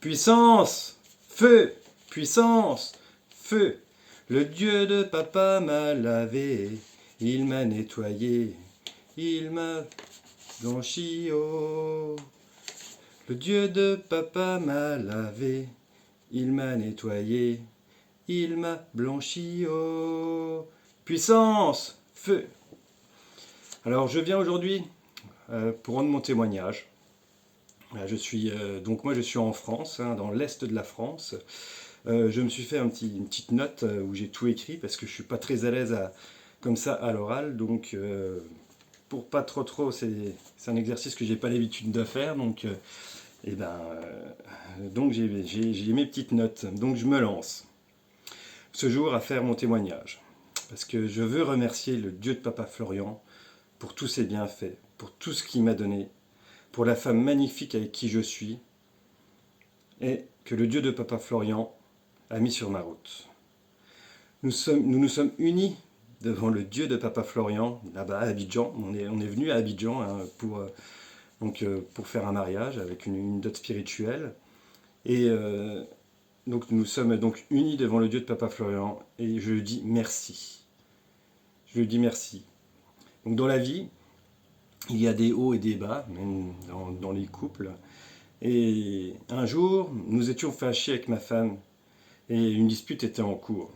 Puissance, feu, puissance, feu. Le Dieu de papa m'a lavé, il m'a nettoyé, il m'a blanchi, oh. Le Dieu de papa m'a lavé, il m'a nettoyé, il m'a blanchi, oh. Puissance, feu. Alors je viens aujourd'hui pour rendre mon témoignage. Donc moi je suis en France, hein, dans l'est de la France. Je me suis fait une petite note où j'ai tout écrit parce que je suis pas très à l'aise comme ça à l'oral. Donc pour pas trop, c'est un exercice que j'ai pas l'habitude de faire. Donc donc j'ai mes petites notes. Donc je me lance ce jour à faire mon témoignage parce que je veux remercier le Dieu de Papa Florian pour tous ses bienfaits, pour tout ce qu'il m'a donné, pour la femme magnifique avec qui je suis, et que le Dieu de Papa Florian a mis sur ma route. Nous nous sommes unis devant le Dieu de Papa Florian, là-bas à Abidjan. On est venu à Abidjan hein, pour faire un mariage avec une dot spirituelle. Et donc nous sommes donc unis devant le Dieu de Papa Florian, et je lui dis merci. Je lui dis merci. Donc dans la vie, il y a des hauts et des bas, même dans les couples. Et un jour, nous étions fâchés avec ma femme et une dispute était en cours.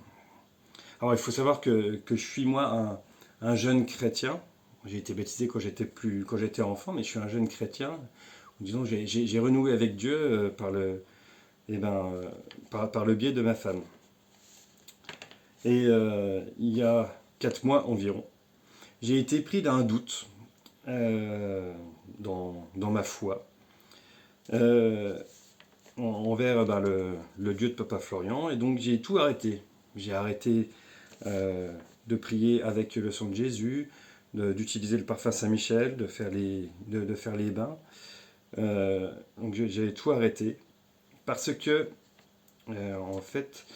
Alors il faut savoir que je suis moi un jeune chrétien. J'ai été baptisé quand j'étais enfant, mais je suis un jeune chrétien. Disons, j'ai renoué avec Dieu par le biais de ma femme. Et il y a 4 mois environ, j'ai été pris d'un doute dans ma foi envers le Dieu de Papa Florian. Et donc j'ai tout arrêté. J'ai arrêté de prier avec le sang de Jésus, d'utiliser le parfum Saint-Michel, de faire les bains. Donc j'ai tout arrêté parce que, en fait,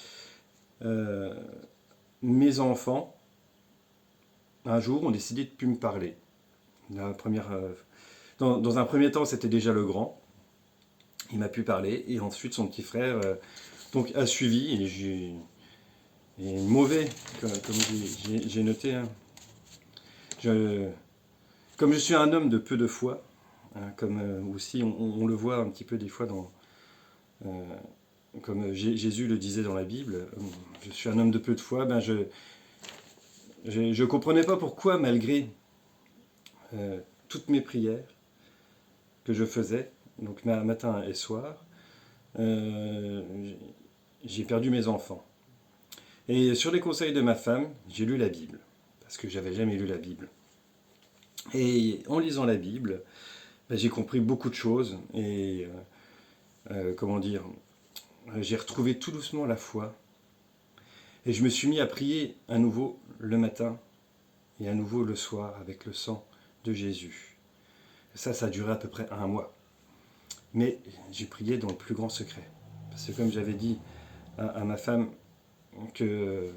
mes enfants, un jour, ont décidé de ne plus me parler. Dans un premier temps, c'était déjà le grand. Il m'a pu parler. Et ensuite, son petit frère donc, a suivi. Et mauvais, comme j'ai noté. Hein. Comme je suis un homme de peu de foi, hein, comme aussi on le voit un petit peu des fois comme Jésus le disait dans la Bible, je suis un homme de peu de foi, je ne comprenais pas pourquoi, malgré toutes mes prières que je faisais, donc matin et soir, j'ai perdu mes enfants. Et sur les conseils de ma femme, j'ai lu la Bible, parce que j'avais jamais lu la Bible. Et en lisant la Bible, j'ai compris beaucoup de choses, et comment dire, j'ai retrouvé tout doucement la foi, et je me suis mis à prier à nouveau le matin, et à nouveau le soir, avec le sang de Jésus. Ça a duré à peu près 1 mois. Mais j'ai prié dans le plus grand secret. Parce que comme j'avais dit à ma femme que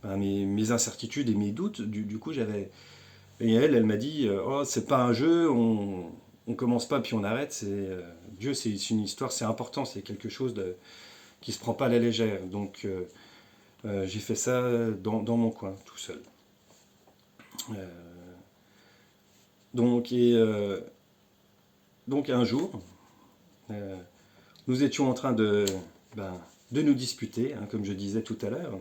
mes incertitudes et mes doutes, du coup j'avais... Et elle m'a dit, oh c'est pas un jeu, on commence pas puis on arrête, Dieu c'est une histoire, c'est important, c'est quelque chose qui se prend pas à la légère. Donc j'ai fait ça dans mon coin, tout seul. Donc un jour, nous étions en train de nous disputer, hein, comme je disais tout à l'heure.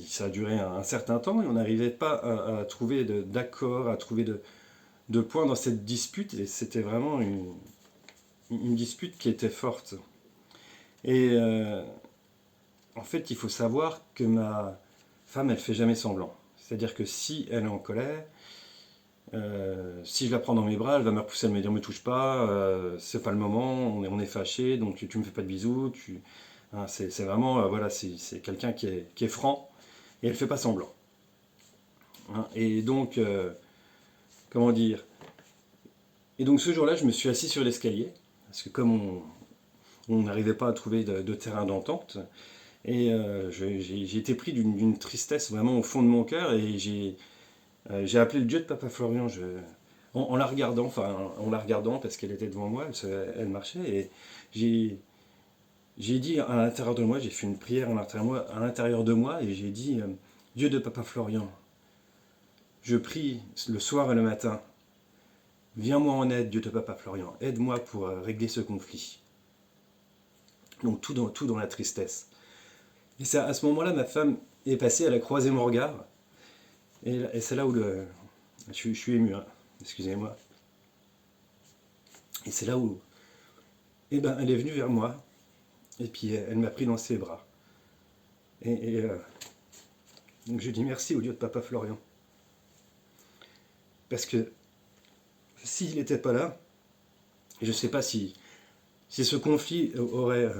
Ça a duré un certain temps et on n'arrivait pas à trouver d'accord, à trouver de points dans cette dispute. Et c'était vraiment une dispute qui était forte. Et en fait, il faut savoir que ma femme, elle fait jamais semblant. C'est-à-dire que si elle est en colère, si je la prends dans mes bras, elle va me repousser, elle me dire me touche pas, c'est pas le moment, on est fâché, donc tu me fais pas de bisous. Hein, c'est vraiment, voilà, c'est quelqu'un qui est franc et elle fait pas semblant. Hein, et donc, comment dire. Et donc ce jour-là, je me suis assis sur l'escalier parce que comme on n'arrivait pas à trouver de terrain d'entente, et j'ai été pris d'une tristesse vraiment au fond de mon cœur et j'ai appelé le Dieu de Papa Florian. en la regardant, enfin en la regardant parce qu'elle était devant moi, elle marchait, et j'ai j'ai dit à l'intérieur de moi, j'ai fait une prière à l'intérieur de moi, et j'ai dit, Dieu de Papa Florian, je prie le soir et le matin, viens-moi en aide, Dieu de Papa Florian, aide-moi pour régler ce conflit. Donc tout dans la tristesse. Et c'est à ce moment-là, ma femme est passée, elle a croisé mon regard, et c'est là où je suis ému, hein, excusez-moi. Et c'est là où, eh ben, elle est venue vers moi, et puis elle m'a pris dans ses bras. Et donc je dis merci au Dieu de Papa Florian. Parce que s'il n'était pas là, je ne sais pas si ce conflit aurait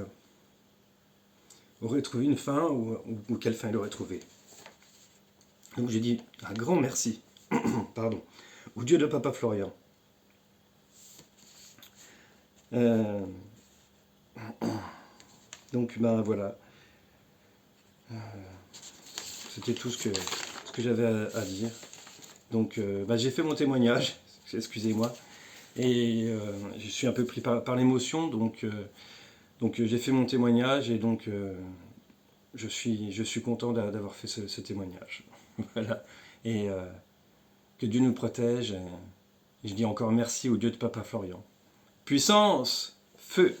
trouvé une fin, ou quelle fin il aurait trouvé. Donc je dis un grand merci, pardon, au Dieu de Papa Florian. Euh, donc ben voilà, c'était tout ce que j'avais à dire. Donc ben, j'ai fait mon témoignage, excusez-moi, et je suis un peu pris par l'émotion, donc j'ai fait mon témoignage, et donc je suis content d'avoir fait ce témoignage. Voilà. Et que Dieu nous protège. Et je dis encore merci au Dieu de Papa Florian. Puissance, feu.